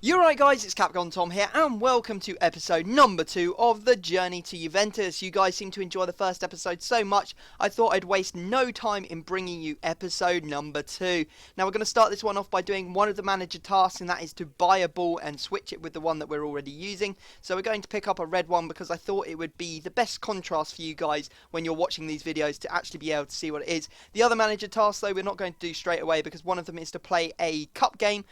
You're right guys, it's Capcom Tom here and welcome to episode number 2 of the Journey to Juventus. You guys seem to enjoy the first episode so much, I thought I'd waste no time in bringing you episode number 2. Now we're going to start this one off by doing one of the manager tasks, and that is to buy a ball and switch it with the one that we're already using. So we're going to pick up a red one because I thought it would be the best contrast for you guys when you're watching these videos to actually be able to see what it is. The other manager tasks though we're not going to do straight away because one of them is to play a cup game,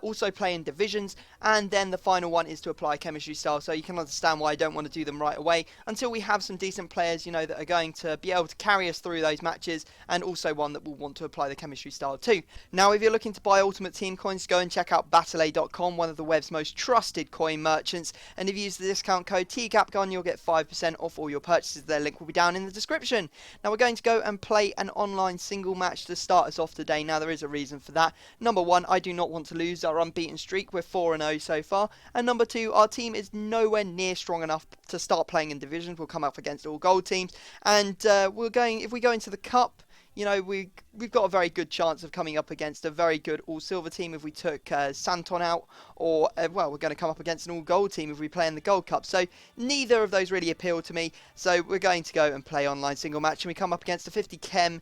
also play in divisions, and then the final one is to apply chemistry style. So you can understand why I don't want to do them right away until we have some decent players, you know, that are going to be able to carry us through those matches, and also one that will want to apply the chemistry style too. Now if you're looking to buy Ultimate Team coins, go and check out battle.com, one of the web's most trusted coin merchants, and if you use the discount code TCAPCON you'll get 5% off all your purchases. Their link will be down in the description. Now we're going to go and play an online single match to start us off today. Now there is a reason for that. Number one, I do not want to lose our unbeaten streak. We're 4-0 so far, and number two, our team is nowhere near strong enough to start playing in divisions. We'll come up against all gold teams, and if we go into the cup, you know, we've got a very good chance of coming up against a very good all-silver team if we took Santon out, or, well, we're going to come up against an all-gold team if we play in the Gold Cup. So neither of those really appeal to me, so we're going to go and play online single match, and we come up against a 50 chem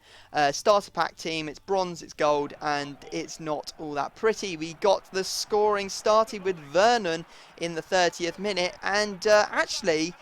starter pack team. It's bronze, it's gold, and it's not all that pretty. We got the scoring started with Vernon in the 30th minute, and actually,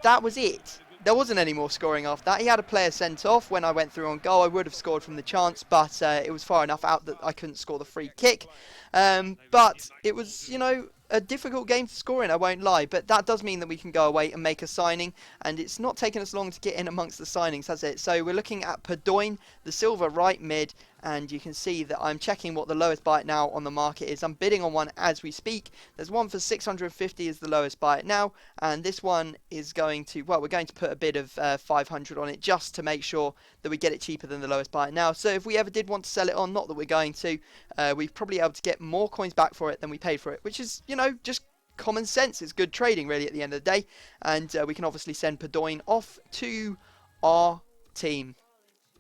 that was it. There wasn't any more scoring after that. He had a player sent off. When I went through on goal, I would have scored from the chance, but it was far enough out that I couldn't score the free kick. But it was, you know, a difficult game to score in, I won't lie, but that does mean that we can go away and make a signing, and it's not taken us long to get in amongst the signings, has it? So we're looking at Padoin, the silver right mid, and you can see that I'm checking what the lowest buy it now on the market is. I'm bidding on one as we speak. There's one for 650 is the lowest buy it now, and this one is going to, well, we're going to put a bid of 500 on it just to make sure that we get it cheaper than the lowest buy it now. So if we ever did want to sell it on, not that we're going to, we've probably able to get more coins back for it than we paid for it, which is, you know, just common sense. It's good trading really at the end of the day, and we can obviously send Padoin off to our team.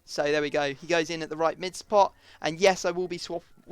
So there we go, he goes in at the right mid spot, and yes, I will be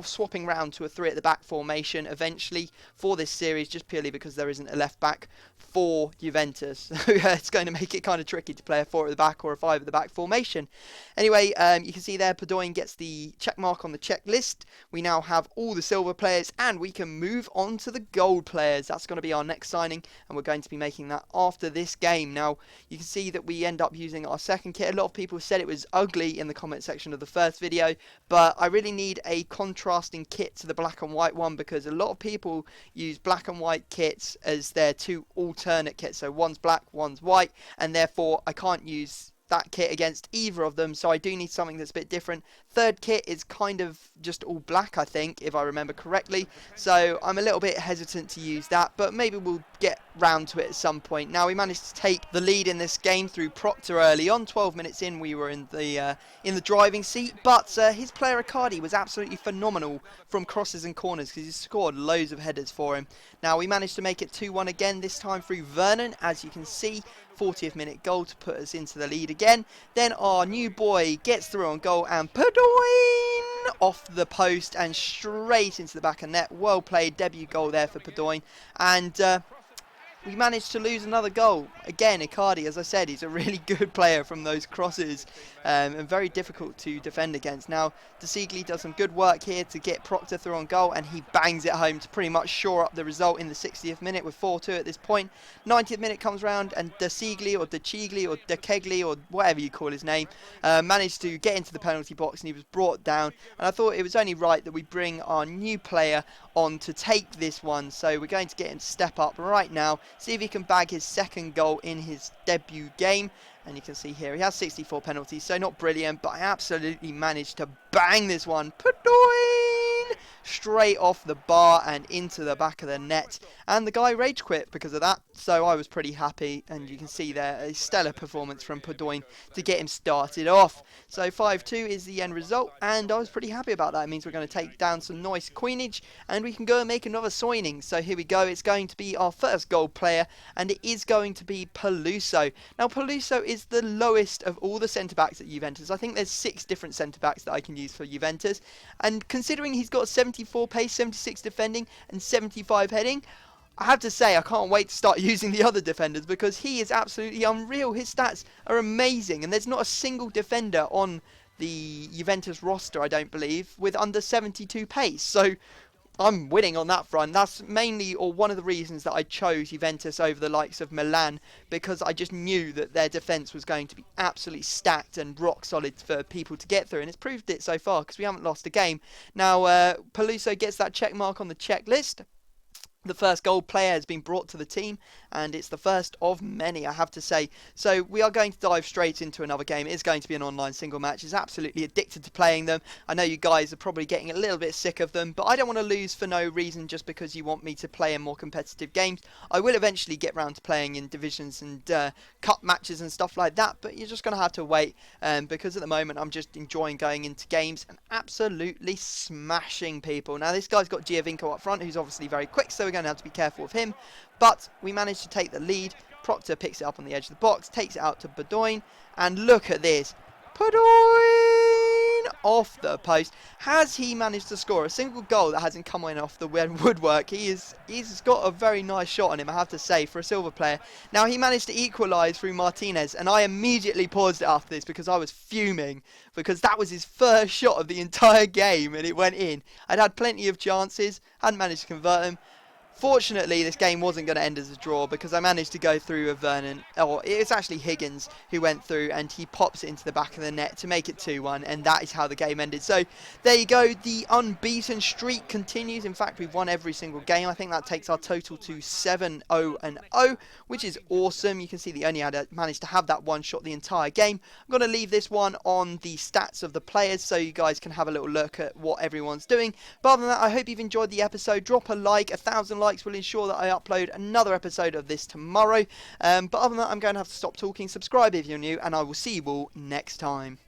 swapping round to a 3 at the back formation eventually for this series, just purely because there isn't a left back for Juventus. It's going to make it kind of tricky to play a 4 at the back or a 5 at the back formation. Anyway, you can see there Padoin gets the check mark on the checklist. We now have all the silver players, and we can move on to the gold players. That's going to be our next signing, and we're going to be making that after this game. Now you can see that we end up using our second kit. A lot of people said it was ugly in the comment section of the first video, but I really need a contrasting kit to the black and white one, because a lot of people use black and white kits as their two alternate kits. So one's black, one's white, and therefore I can't use that kit against either of them, so I do need something that's a bit different. Third kit is kind of just all black, I think, if I remember correctly, so I'm a little bit hesitant to use that, but maybe we'll get round to it at some point. Now we managed to take the lead in this game through Proctor early on. 12 minutes in we were in the driving seat, but his player Icardi was absolutely phenomenal from crosses and corners, because he scored loads of headers for him. Now we managed to make it 2-1 again, this time through Vernon, as you can see. 40th minute goal to put us into the lead again. Then our new boy gets through on goal, and Padoin off the post and straight into the back of net. Well played, debut goal there for Padoin, and we managed to lose another goal. Again, Icardi, as I said, he's a really good player from those crosses, and very difficult to defend against. Now, De Siegli does some good work here to get Proctor through on goal, and he bangs it home to pretty much shore up the result in the 60th minute with 4-2 at this point. 90th minute comes round, and De Siegli, or De Chigli, or De Kegli, or whatever you call his name, managed to get into the penalty box, and he was brought down. And I thought it was only right that we bring our new player on to take this one. So we're going to get him to step up right now, see if he can bag his second goal in his debut game. And you can see here he has 64 penalties, so not brilliant, but I absolutely managed to bang this one. Padoin! Straight off the bar and into the back of the net. And the guy rage quit because of that, so I was pretty happy. And you can see there a stellar performance from Padoin to get him started off. So 5-2 is the end result, and I was pretty happy about that. It means we're going to take down some nice coinage, and we can go and make another signing. So here we go. It's going to be our first gold player, and it is going to be Peluso. Now Peluso is the lowest of all the centre-backs at Juventus. I think there's 6 different centre-backs that I can use for Juventus, and considering he's got 70 74 pace, 76 defending, and 75 heading. I have to say, I can't wait to start using the other defenders because he is absolutely unreal. His stats are amazing, and there's not a single defender on the Juventus roster, I don't believe, with under 72 pace. So I'm winning on that front. That's mainly, or one of the reasons that I chose Juventus over the likes of Milan, because I just knew that their defence was going to be absolutely stacked and rock solid for people to get through, and it's proved it so far because we haven't lost a game. Now, Peluso gets that check mark on the checklist. The first gold player has been brought to the team, and it's the first of many, I have to say. So we are going to dive straight into another game. It is going to be an online single match. It's absolutely addicted to playing them. I know you guys are probably getting a little bit sick of them, but I don't want to lose for no reason just because you want me to play in more competitive games. I will eventually get round to playing in divisions and cup matches and stuff like that, but you're just going to have to wait because at the moment I'm just enjoying going into games and absolutely smashing people. Now this guy's got Giovinco up front, who's obviously very quick, so we're going to have to be careful of him, but we managed to take the lead. Proctor picks it up on the edge of the box, takes it out to Bedoin, and look at this. Bedoin off the post. Has he managed to score a single goal that hasn't come in off the woodwork? He's got a very nice shot on him, I have to say, for a silver player. Now, he managed to equalise through Martinez, and I immediately paused it after this because I was fuming, because that was his first shot of the entire game, and it went in. I'd had plenty of chances, hadn't managed to convert them. Fortunately, this game wasn't going to end as a draw because I managed to go through with Vernon. Oh, it's actually Higgins who went through and he pops it into the back of the net to make it 2-1, and that is how the game ended. So there you go. The unbeaten streak continues. In fact, we've won every single game. I think that takes our total to 7-0-0, which is awesome. You can see the only had managed to have that one shot the entire game. I'm going to leave this one on the stats of the players so you guys can have a little look at what everyone's doing. But other than that, I hope you've enjoyed the episode. Drop a like. 1,000 likes will ensure that I upload another episode of this tomorrow. But other than that, I'm going to have to stop talking. Subscribe if you're new, and I will see you all next time.